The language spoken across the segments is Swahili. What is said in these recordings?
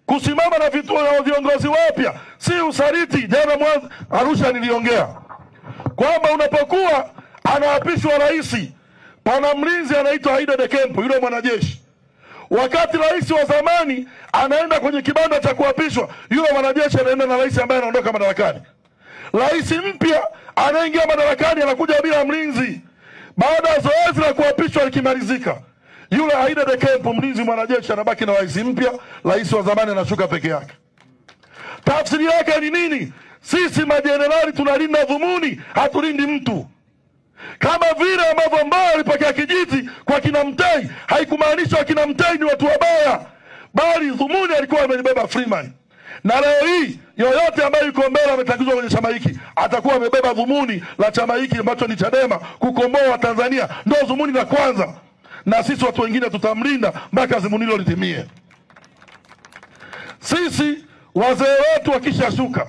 kusimama na viongozi wapya si usaliti. Jana Mwanza Arusha niliongea kwamba unapokuwa anaapishwa rais, pana mlinzi anaitwa Aida de Campo, yule mwanajeshi. Wakati rais wa zamani anaenda kwenye kibanda cha kuapishwa, yule mwanajeshi anaenda na rais ambaye anaondoka madarakani. Rais mpya anaingia madarakani anakuja bila mlinzi. Baada ya zoezi la kuapishwa likimalizika, yule Aida de Campo, mlinzi mwanajeshi, anabaki na rais mpya, rais wa zamani anashuka peke yake. Tafsiri yake ni nini? Sisi majenerali tunalinda dhumuni, hatulindi mtu. Kama vile ambavyo Mbowe alipokea kijiti kwa kina Mtei, haikumaanisha kina Mtei ni watu wabaya, bali dhumuni alikuwa amebeba Freeman. Na leo hii yoyote ambaye yuko mbele ametangazwa kwenye chama hiki atakuwa amebeba dhumuni la chama hiki ambacho ni Chadema, kukomboa Tanzania. Ndio dhumuni la kwanza, na sisi watu wengine tutamlinda mpaka dhumuni hilo litimie. Sisi wazee wetu wakishashuka,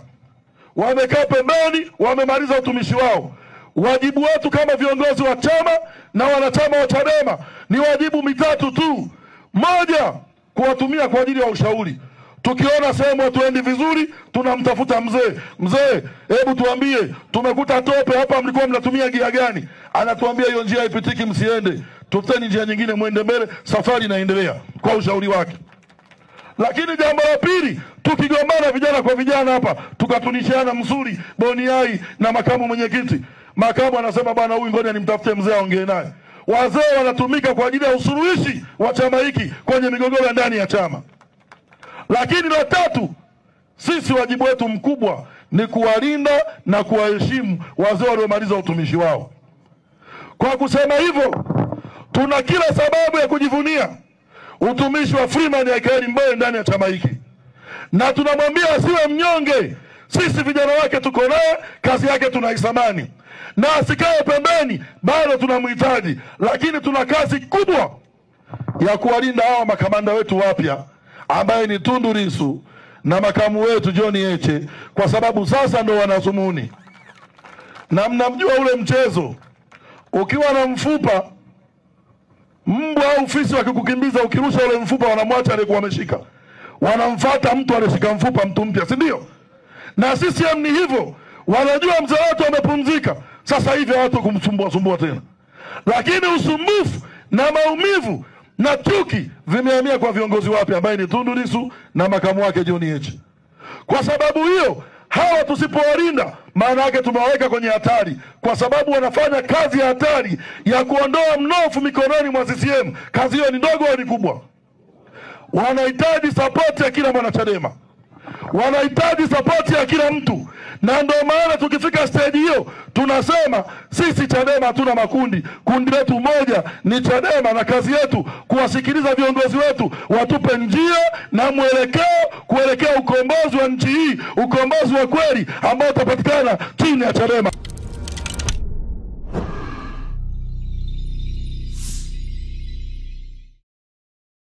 wamekaa pembeni, wamemaliza utumishi wao. Wajibu wetu kama viongozi wa chama na wanachama wa Chadema ni wajibu mitatu tu. Moja, kuwatumia kwa ajili ya ushauri. Tukiona sehemu hatuendi vizuri, tunamtafuta mzee. Mzee, hebu tuambie, tumekuta tope hapa, mlikuwa mnatumia gia gani? Anatuambia hiyo njia haipitiki, msiende, tafuteni njia nyingine muende mbele, safari inaendelea, kwa ushauri wake. Lakini jambo la pili, tukigombana vijana kwa vijana hapa, tukatunishiana mzuri, Boniai na makamu mwenyekiti, makamu anasema bwana huyu ngoja nimtafute mzee aongee naye. Wazee wanatumika kwa ajili ya usuluhishi wa chama hiki kwenye migogoro ndani ya chama. Lakini la tatu, sisi wajibu wetu mkubwa ni kuwalinda na kuwaheshimu wazee waliomaliza utumishi wao. Kwa kusema hivyo, tuna kila sababu ya kujivunia utumishi wa Freeman Aikaeli Mbowe ndani ya chama hiki, na tunamwambia asiwe mnyonge. Sisi vijana wake tuko naye, kazi yake tunaisamani, na asikae pembeni, bado tunamhitaji. Lakini tuna kazi kubwa ya kuwalinda hawa makamanda wetu wapya ambaye ni Tundu Lissu na makamu wetu John Heche, kwa sababu sasa ndo wanazumuni. Na mnamjua ule mchezo, ukiwa na mfupa, mbwa au fisi wakikukimbiza, ukirusha ule mfupa wanamwacha aliyekuwa ameshika, wanamfuata mtu aliyeshika mfupa, mtu mpya, si ndio? Na sisi ni hivyo, wanajua mzee wetu amepumzika, sasa hivi watu kumsumbua tena. Lakini usumbufu na maumivu na chuki vimehamia kwa viongozi wapya ambaye ni Tundu Lissu na makamu wake John Heche. Kwa sababu hiyo, hawa tusipowalinda, maana yake tumewaweka kwenye hatari, kwa sababu wanafanya kazi ya hatari ya kuondoa mnofu mikononi mwa CCM. Kazi hiyo ni ndogo au ni kubwa? Wanahitaji support ya kila mwanachadema, wanahitaji support ya kila mtu. Na ndio maana tukifika stage hiyo tunasema sisi Chadema hatuna makundi, kundi letu moja ni Chadema, na kazi yetu kuwasikiliza viongozi wetu watupe njia na mwelekeo kuelekea ukombozi wa nchi hii, ukombozi wa kweli ambao utapatikana chini ya Chadema.